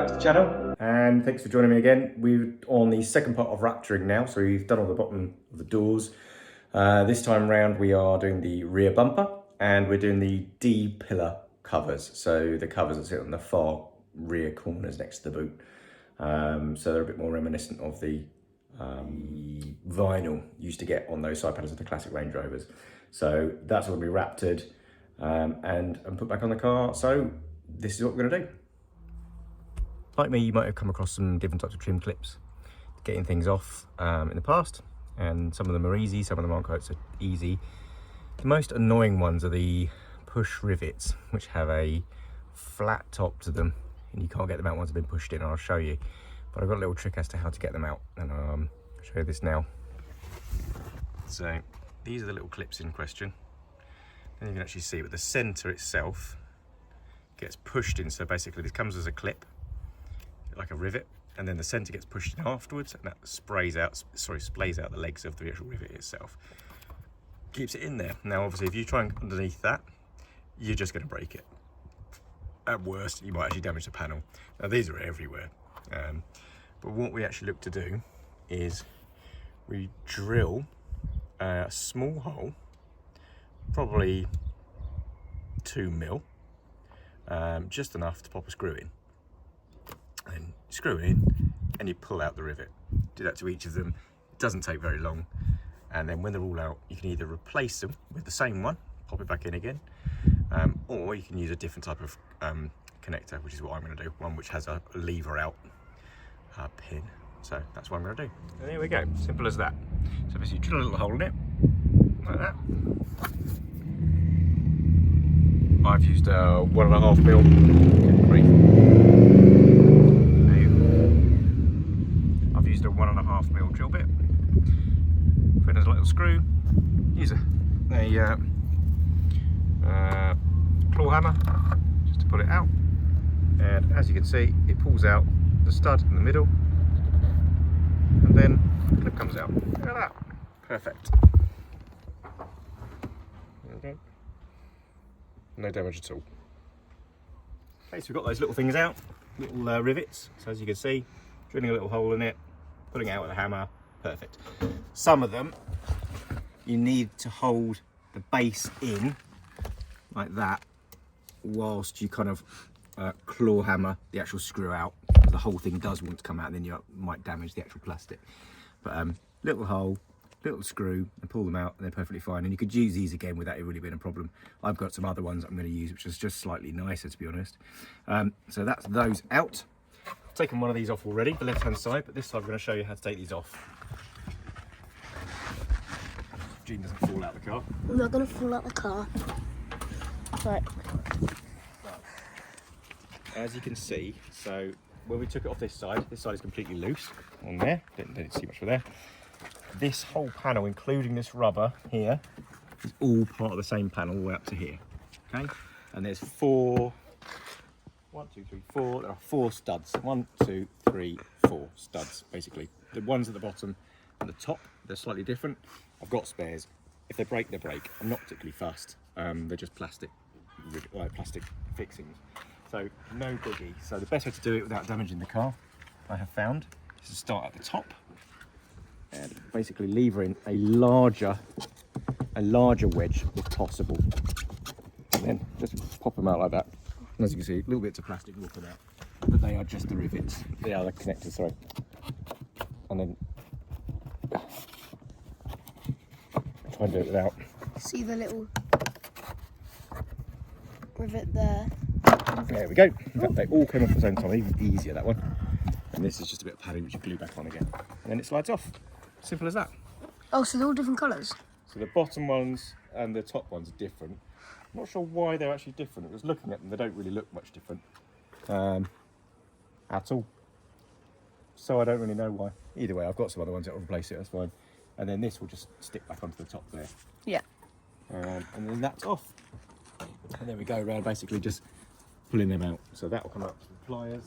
back to the channel. And thanks for joining me again. We're on the second part of Raptoring now, so we've done all the bottom of the doors. This time round we are doing the rear bumper and we're doing the D-pillar covers. So the covers that sit on the far rear corners next to the boot. So they're a bit more reminiscent of the vinyl you used to get on those side panels of the classic Range Rovers. So that's all going to be raptored and put back on the car. So this is what we're going to do. Like me, you might have come across some different types of trim clips getting things off in the past, and some of them are easy, some of them aren't quite so easy. The most annoying ones are the push rivets, which have a flat top to them and you can't get them out once they've been pushed in. I'll show you, but I've got a little trick as to how to get them out, and I'll show you this now. So these are the little clips in question, and you can actually see, but the center itself gets pushed in. So basically this comes as a clip, like a rivet, and then the center gets pushed in afterwards, and that sprays out the legs of the actual rivet itself. Keeps it in there. Now obviously if you try and underneath that, you're just going to break it. At worst, you might actually damage the panel. Now these are everywhere, but what we actually look to do is we drill a small hole, probably 2 mil, just enough to pop a screw in, and screw it in and you pull out the rivet. Do that to each of them. It doesn't take very long, and then when they're all out you can either replace them with the same one, pop it back in again, or you can use a different type of connector, which is what I'm going to do, one which has a lever out pin. So that's what I'm going to do. And there we go, simple as that. So basically drill a little hole in it like that. I've used a 1.5 mil. I've used a 1.5 mil drill bit. Put in a little screw. Use a claw hammer just to pull it out. And as you can see, it pulls out the stud in the middle, and then the clip comes out. Look at that. Perfect. Okay. No damage at all. Okay, so we've got those little things out, little rivets. So as you can see, drilling a little hole in it, pulling it out with a hammer. Perfect. Some of them you need to hold the base in like that whilst you kind of claw hammer the actual screw out. The whole thing does want to come out, and then you might damage the actual plastic. But little hole, little screw, and pull them out, and they're perfectly fine. And you could use these again without it really being a problem. I've got some other ones I'm going to use, which is just slightly nicer, to be honest. So that's those out. I've taken one of these off already, the left hand side, but this time I'm going to show you how to take these off. Jean doesn't fall out of the car. I'm not going to fall out of the car. Right. As you can see, so when we took it off this side is completely loose on there. Didn't see much for there. This whole panel, including this rubber here, is all part of the same panel all the way up to here. Okay, and there's 4. There are 4 studs. 1, 2, 3, 4 studs basically. The ones at the bottom and the top, they're slightly different. I've got spares. If they break, they break. I'm not particularly fussed. They're just plastic fixings. So no biggie. So the best way to do it without damaging the car, I have found, is to start at the top and basically lever in a larger wedge if possible, and then just pop them out like that. And as you can see, little bits of plastic will come out, but they are just the rivets. They are the connectors, sorry. And then try and do it without. See the little rivet there? There we go. In fact, they all came off at the same time. Even easier, that one. And this is just a bit of padding which you glue back on again, and then it slides off. Simple as that. Oh, so they're all different colours? So the bottom ones and the top ones are different. I'm not sure why they're actually different. I was looking at them, they don't really look much different at all. So I don't really know why. Either way, I've got some other ones that will replace it, that's fine. And then this will just stick back onto the top there. Yeah. And then that's off. And then we go around basically just pulling them out. So that will come out with pliers.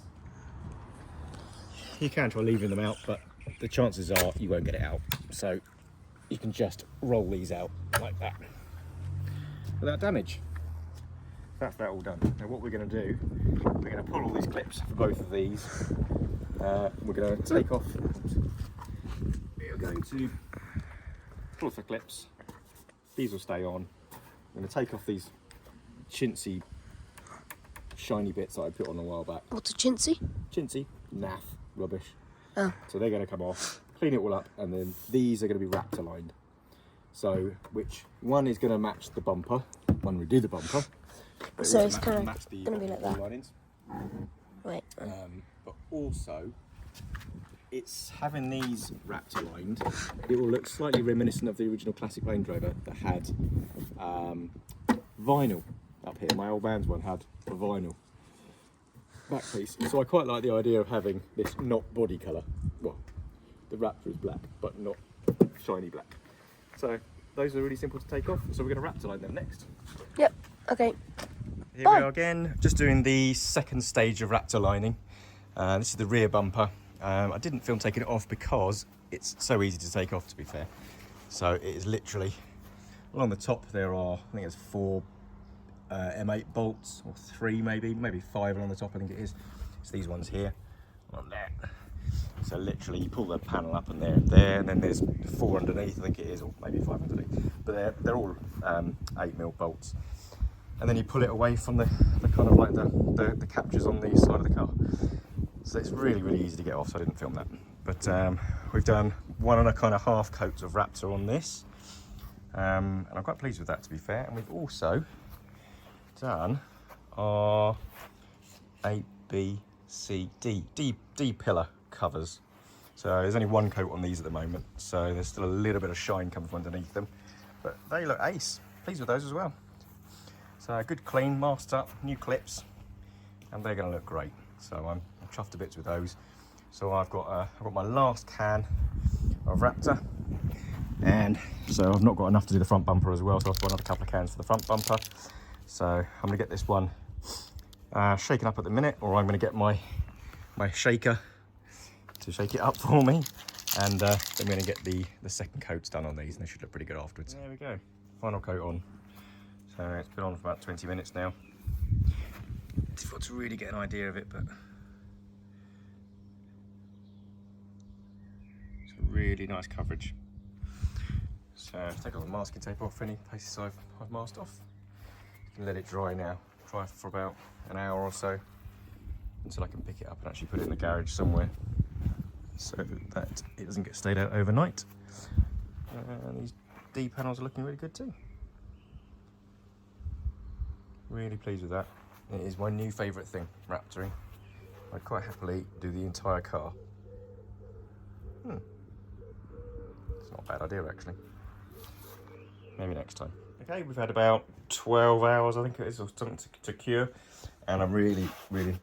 You can try leaving them out, but the chances are you won't get it out. So you can just roll these out like that without damage. that's that all done. Now what we're going to do, we're going to pull all these clips for both of these. We're going to take off. We're going to pull off the clips. These will stay on. I'm going to take off these chintzy, shiny bits that I put on a while back. What's a chintzy? Chintzy, naff, rubbish. Oh. So they're going to come off, clean it all up, and then these are going to be Raptor lined. So which one is going to match the bumper when we do the bumper. So it's kind of going to be like that. Linings. Wait. But also, it's having these Raptor lined. It will look slightly reminiscent of the original classic Range Rover that had vinyl up here. My old man's one had a vinyl back piece. So I quite like the idea of having this not body colour. Well, the Raptor is black, but not shiny black. So those are really simple to take off. So we're going to Raptor line them next. Yep. Okay. Here we are again, just doing the second stage of Raptor lining. This is the rear bumper. I didn't film taking it off because it's so easy to take off, to be fair. So it is literally, along the top there are, I think it's 4 M8 bolts, or 3 maybe 5 along the top I think it is. It's these ones here, on there. So literally you pull the panel up and there, and then there's 4 underneath I think it is, or maybe 5 underneath. But they're all 8mm bolts. And then you pull it away from the kind of like the captures on the side of the car. So it's really, really easy to get off, so I didn't film that. But we've done 1.5 coats of Raptor on this. And I'm quite pleased with that, to be fair. And we've also done our A, B, C, D pillar covers. So there's only 1 coat on these at the moment. So there's still a little bit of shine coming from underneath them. But they look ace. Pleased with those as well. So good clean, masked up, new clips, and they're going to look great. So I'm chuffed to bits with those. So I've got my last can of Raptor, and so I've not got enough to do the front bumper as well. So I've got another couple of cans for the front bumper. So I'm going to get this one shaken up at the minute, or I'm going to get my shaker to shake it up for me, and then we're going to get the second coats done on these, and they should look pretty good afterwards. There we go, final coat on. So it's been on for about 20 minutes now. It's difficult to really get an idea of it, but it's a really nice coverage. So take all the masking tape off any places I've masked off. You can let it dry now. Dry for about an hour or so until I can pick it up and actually put it in the garage somewhere so that it doesn't get stayed out overnight. And these D panels are looking really good too. Really pleased with that. It is my new favourite thing, Raptoring. I'd quite happily do the entire car. It's not a bad idea actually. Maybe next time. Okay, we've had about 12 hours I think it is, or something to cure, and I'm really, really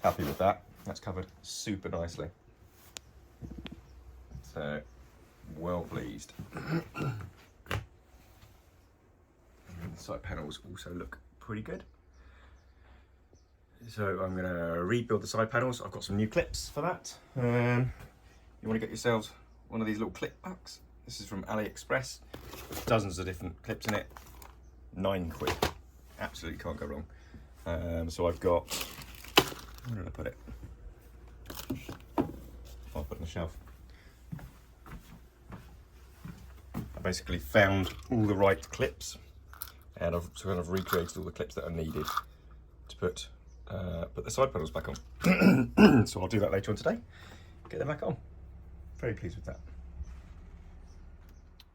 happy with that. That's covered super nicely. So, well pleased. The side panels also look pretty good. So I'm going to rebuild the side panels. I've got some new clips for that. You want to get yourselves one of these little clip packs. This is from AliExpress. Dozens of different clips in it. £9. Absolutely can't go wrong. So I've got, where did I put it? I'll put it on the shelf. I basically found all the right clips, and I've kind of recreated all the clips that are needed to put the side panels back on. So I'll do that later on today, get them back on. Very pleased with that.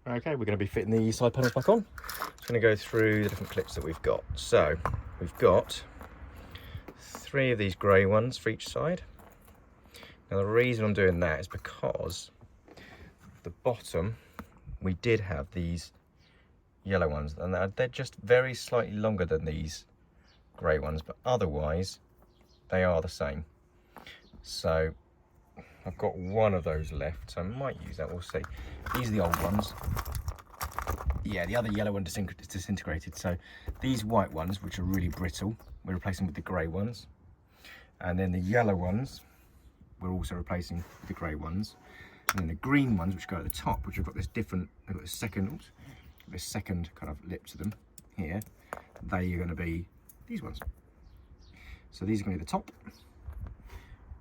Okay, we're going to be fitting the side panels back on. Just going to go through the different clips that we've got. So we've got 3 of these grey ones for each side. Now the reason I'm doing that is because the bottom we did have these yellow ones, and they're just very slightly longer than these grey ones, but otherwise they are the same. So I've got one of those left, so I might use that, we'll see. These are the old ones. Yeah, the other yellow one disintegrated, so these white ones, which are really brittle, we're replacing with the grey ones, and then the yellow ones we're also replacing with the grey ones, and then the green ones, which go at the top, which have got this different, they've got this second kind of lip to them here, they are going to be these ones. So these are going to be the top,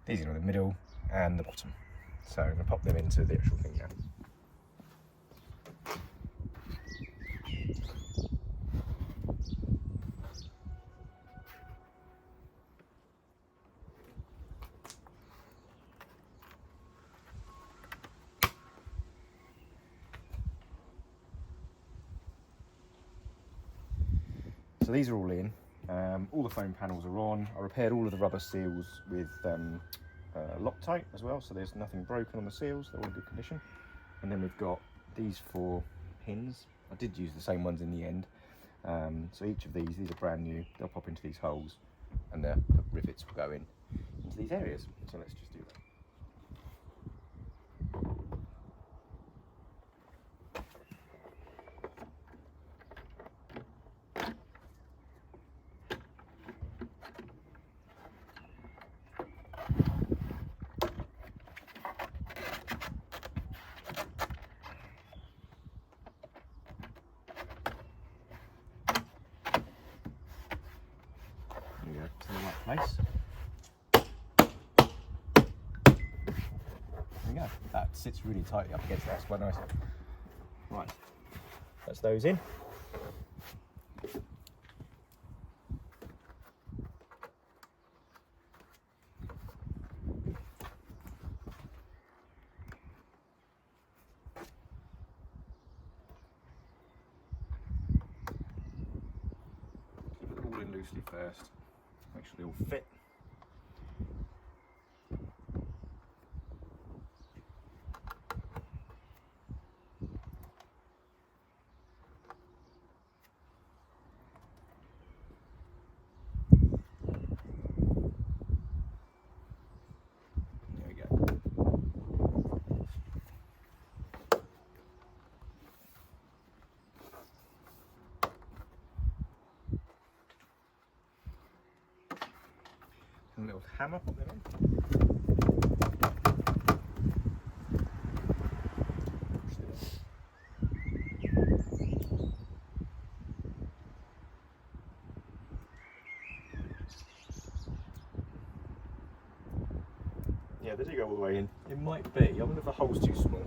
these are going to be the middle and the bottom. So I'm going to pop them into the actual thing now. So these are all in, all the foam panels are on. I repaired all of the rubber seals with Loctite as well, so there's nothing broken on the seals, they're all in good condition. And then we've got these 4 pins. I did use the same ones in the end. So each of these are brand new, they'll pop into these holes and the rivets will go into these areas. So let's just do that. There we go, to the right place. There we go, that sits really tightly up against that, it's quite nice. Right, that's those in. Put it all in loosely first, make sure they all fit. There we go. A little hammer, put them in. Yeah, they do go all the way in. It might be. I wonder if the hole's too small.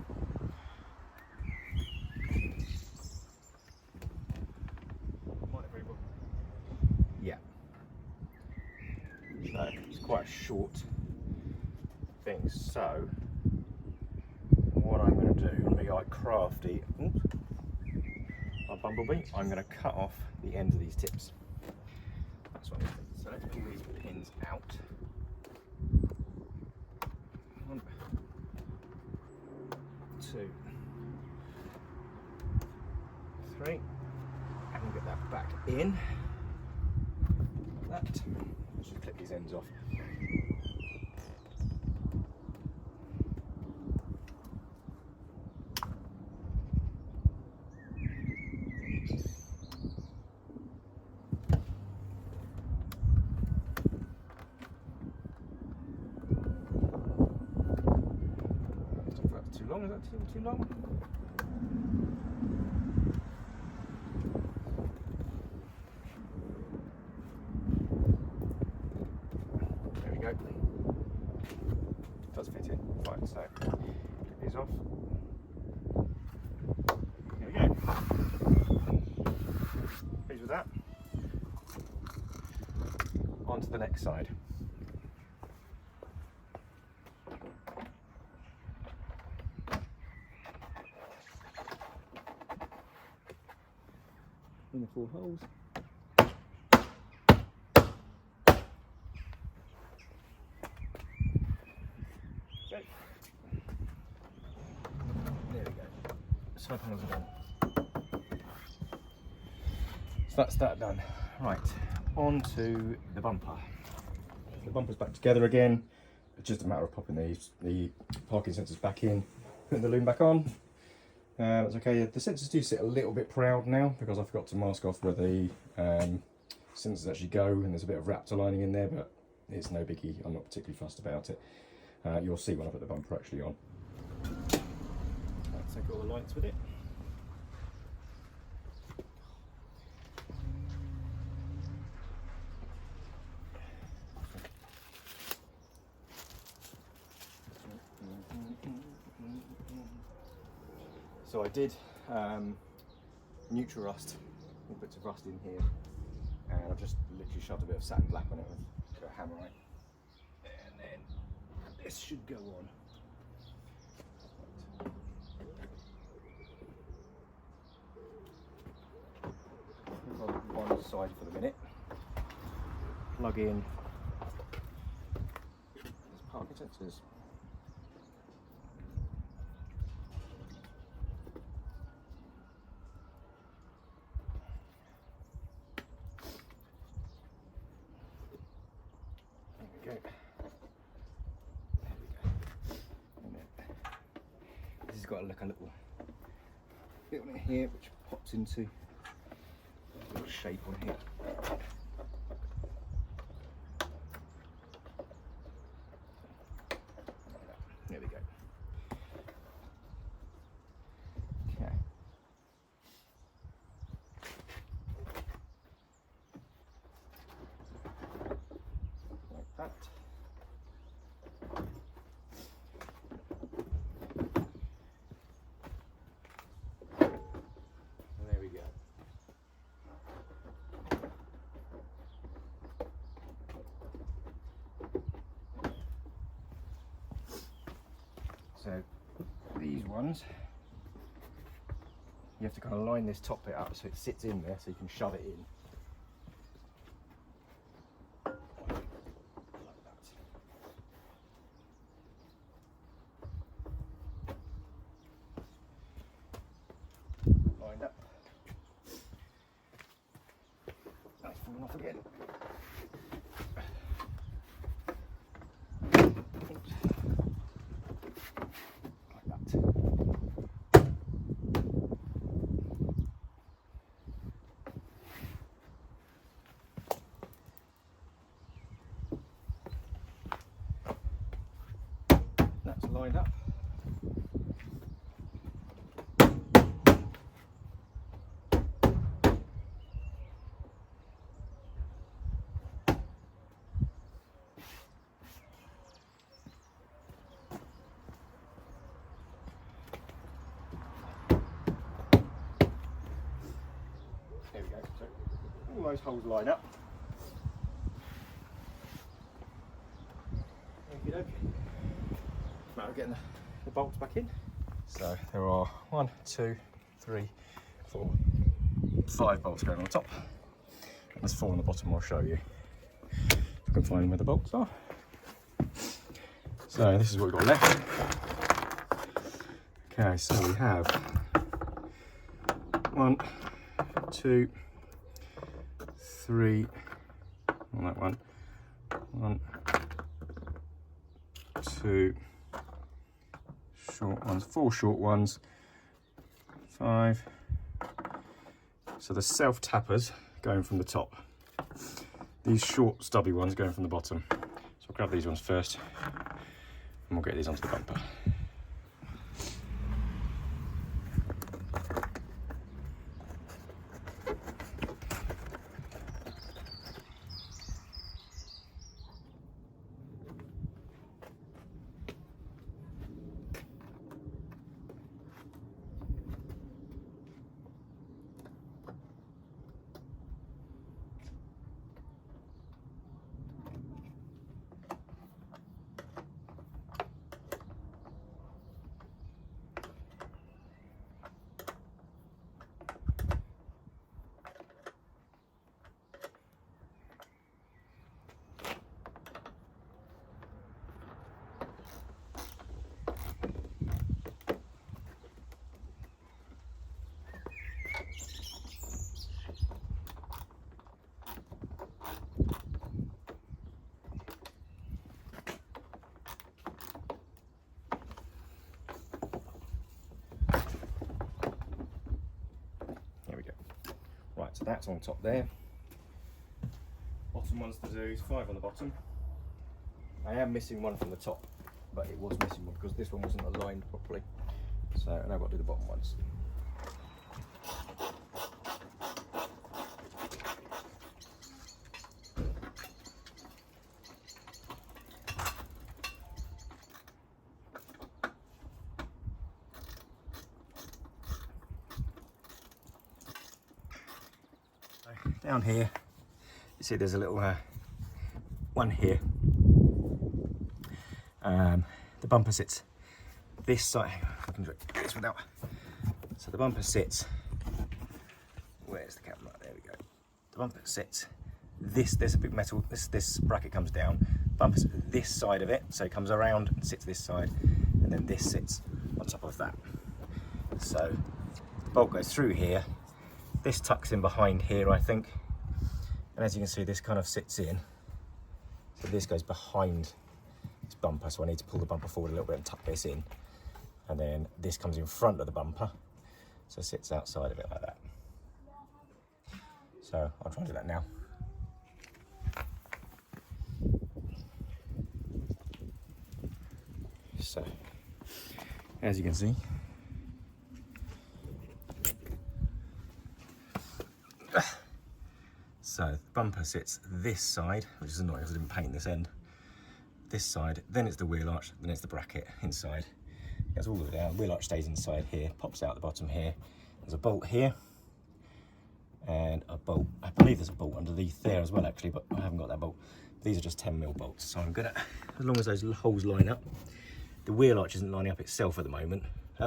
Might very well. Yeah. So it's quite a short thing. So what I'm going to do, be like crafty, a bumblebee, I'm going to cut off the ends of these tips. That's what I'm going to do. So let's pull these pins out. 1, 2, 3, and we'll get that back in. Like that. Let's just clip these ends off. Too long? Is that too long? There we go. Does fit in. Right, so get these off. There we go. Pleased with that. On to the next side. In the 4 holes. Okay. There we go. Side panels are done. So that's that done. Right, on to the bumper. The bumper's back together again. It's just a matter of popping the parking sensors back in, putting the loom back on. That's okay. The sensors do sit a little bit proud now because I forgot to mask off where the sensors actually go, and there's a bit of Raptor lining in there, but it's no biggie. I'm not particularly fussed about it. You'll see when I put the bumper actually on. Let's take all the lights with it. So I did neutral rust, little bits of rust in here, and I've just literally shoved a bit of satin black on it with a hammer on it, and then this should go on. On one side for the minute. Plug in these parking sensors. There we go. And then this has got like a little bit on it here which pops into a little shape on here. There we go. Okay. Like that. And there we go. So these ones, you have to kind of line this top bit up so it sits in there so you can shove it in. Like that. Lined up. That's falling off again. That's lined up. There we go. So all those holes line up. Okay. Now we're getting the bolts back in. So there are 1, 2, 3, 4, 5 bolts going on the top. And there's 4 on the bottom. I'll show you if I can find where the bolts are. So this is what we've got left. Okay, so we have 1, 2, 3 on that one. 1, 2 short ones, 4 short ones, 5. So the self tappers going from the top. These short stubby ones going from the bottom. So I'll grab these ones first and we'll get these onto the bumper. So that's on top there. Bottom ones to do is 5 on the bottom. I am missing one from the top, but it was missing one because this one wasn't aligned properly. So now I've got to do the bottom ones. down here, you see there's a little one here. The bumper sits this side. Hang on, I can do this without. So the bumper sits. Where's the camera? There we go. The bumper sits. There's a big metal. This bracket comes down. Bumper sits this side of it, so it comes around and sits this side, and then this sits on top of that. So the bolt goes through here. This tucks in behind here, I think. And as you can see, this kind of sits in. So this goes behind this bumper, so I need to pull the bumper forward a little bit and tuck this in. And then this comes in front of the bumper, so it sits outside of it like that. So I'll try and do that now. So, as you can see, so the bumper sits this side, which is annoying because I didn't paint this end. This side, then it's the wheel arch, then it's the bracket inside. It goes all the way down, wheel arch stays inside here, pops out the bottom here. There's a bolt here, and a bolt, I believe there's a bolt underneath there as well actually, but I haven't got that bolt. These are just 10mm bolts, so I'm gonna, as long as those holes line up. The wheel arch isn't lining up itself at the moment,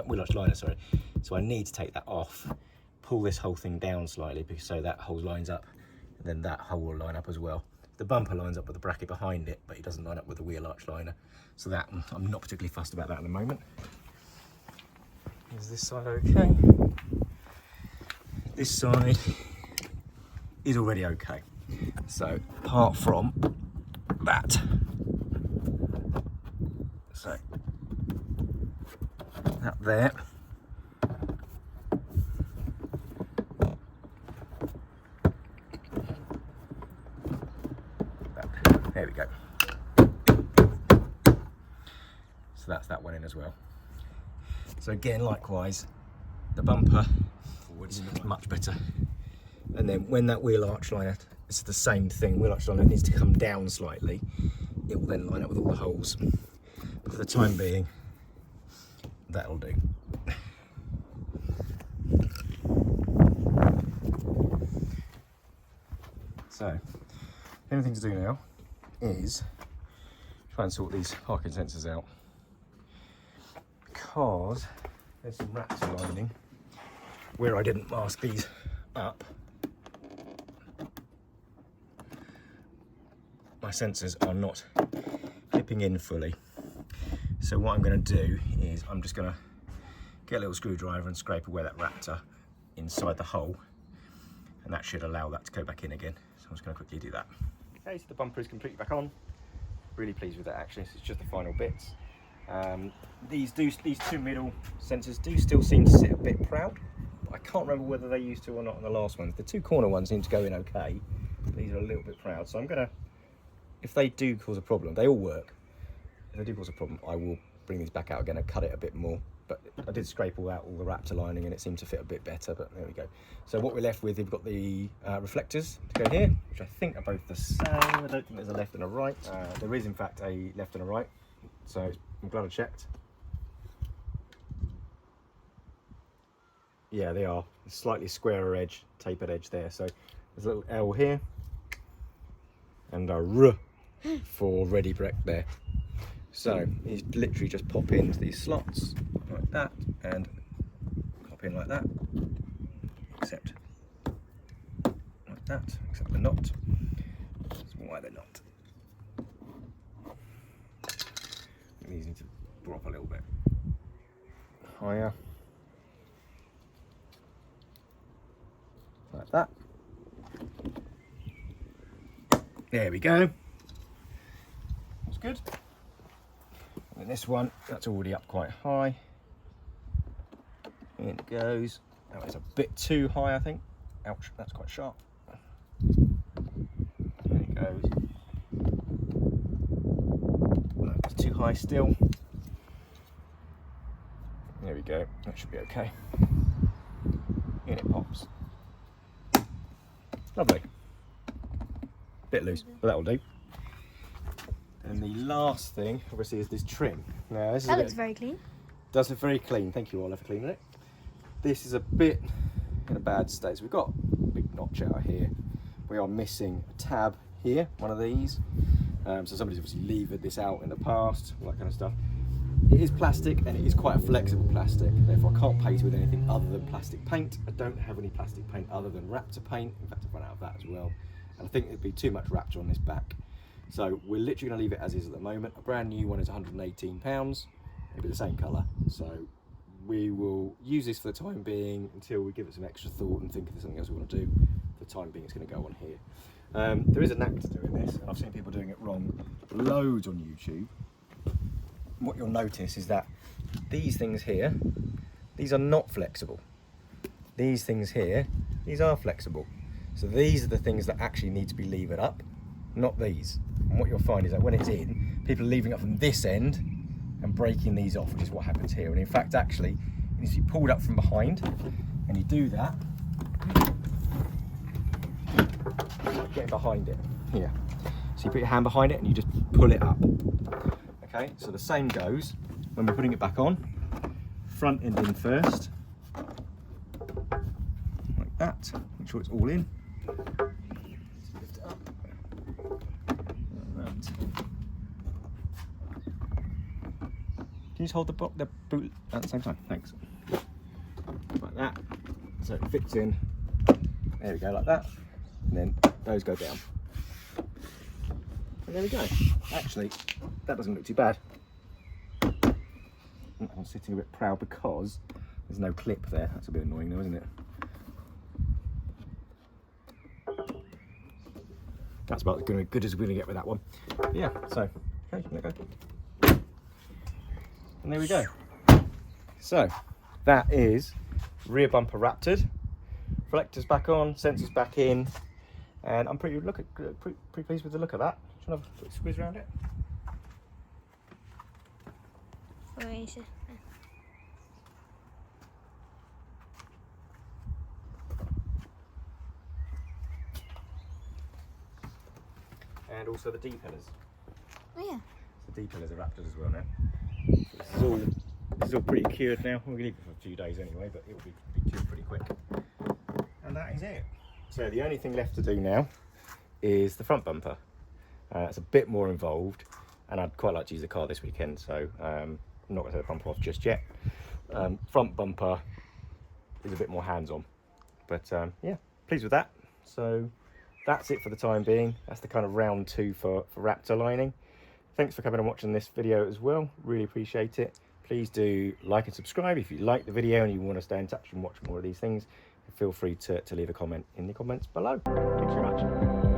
wheel arch liner, sorry. So I need to take that off, pull this whole thing down slightly because so that hole lines up, and then that hole will line up as well. The bumper lines up with the bracket behind it, but it doesn't line up with the wheel arch liner. So that, I'm not particularly fussed about that at the moment. Is this side okay? This side is already okay. So apart from that, so that there, there we go. So that's that one in as well. So again, likewise, the bumper is much better. And then when that wheel arch liner, it's the same thing, wheel arch liner needs to come down slightly. It will then line up with all the holes. But for the time being, that'll do. So, the only thing to do now is try and sort these parking sensors out, because there's some Raptor lining where I didn't mask these up. My sensors are not clipping in fully. So what I'm going to do is I'm just going to get a little screwdriver and scrape away that Raptor inside the hole, and that should allow that to go back in again. So I'm just going to quickly do that. Okay, so the bumper is completely back on. Really pleased with that actually. It's just the final bits. These two middle sensors do still seem to sit a bit proud. I can't remember whether they used to or not on the last ones. The two corner ones seem to go in okay. These are a little bit proud, so I'm gonna, if they do cause a problem, they all work. If they do cause a problem, I will bring these back out again and cut it a bit more. But I did scrape all out all the Raptor lining and it seemed to fit a bit better, but there we go. So what we're left with, we've got the reflectors to go here, which I think are both the same. I don't think there's a left and a right. There is in fact a left and a right, so I'm glad I checked. Yeah, they are. A slightly squarer edge, tapered edge there. So there's a little L here and a R for ready brek there. So you literally just pop into these slots like that and pop in like that, except like that, except they're not. That's why they're not. These need to drop a little bit higher. Like that. There we go. That's good. And this one, that's already up quite high. In it goes. That was a bit too high, I think. Ouch, that's quite sharp. There it goes. That's too high still. There we go. That should be okay. In it pops. Lovely. Bit loose, but that'll do. And the last thing, obviously, is this trim. Now, this is that looks very clean. Does look very clean. Thank you, Ola, for cleaning it. This is a bit in a bad state. So we've got a big notch out here. we are missing a tab here, one of these. So somebody's obviously levered this out in the past, all that kind of stuff. It is plastic and it is quite a flexible plastic, therefore I can't paint with anything other than plastic paint. I don't have any plastic paint other than Raptor paint. In fact, I've run out of that as well. And I think it'd be too much Raptor on this back. So we're literally going to leave it as is at the moment. A brand new one is £118. It'll be the same colour. So we will use this for the time being until we give it some extra thought and think if there's something else we want to do. For the time being, it's going to go on here. There is a knack to doing this, and I've seen people doing it wrong loads on YouTube. What you'll notice is that these things here, these are not flexible. These things here, these are flexible. So these are the things that actually need to be levered up, not these. And what you'll find is that when it's in, people are leaving up from this end and breaking these off, which is what happens here. And in fact, actually, it needs to be pulled up from behind, and you do that, getting behind it, here. So you put your hand behind it and you just pull it up. Okay, so the same goes when we're putting it back on. Front end in first, like that. Make sure it's all in. Lift it up. Like that. Can you just hold the boot at the same time? Thanks. Like that. So it fits in. There we go, like that. And then those go down. And there we go. Actually, that doesn't look too bad. I'm sitting a bit proud because there's no clip there. That's a bit annoying though, isn't it? That's about as good as we're going to get with that one. Yeah, so, okay, there we go. And there we go. So, that is rear bumper Raptored. Reflectors back on, sensors back in. And I'm pretty pleased with the look of that. Do you want to have a squeeze around it? Where is it? And also the D-pillars. Oh yeah. The D-pillars are Raptors as well now. This is all pretty cured now. We're going to leave it for a few days anyway, but it will be cured pretty quick. And that is it. So the only thing left to do now is the front bumper. It's a bit more involved, and I'd quite like to use the car this weekend, so I'm not going to take the bumper off just yet. Front bumper is a bit more hands-on, but yeah, pleased with that. So that's it for the time being. That's the kind of round 2 for Raptor lining. Thanks for coming and watching this video as well. Really appreciate it. Please do like and subscribe if you like the video and you want to stay in touch and watch more of these things. Feel free to leave a comment in the comments below. Thanks very much.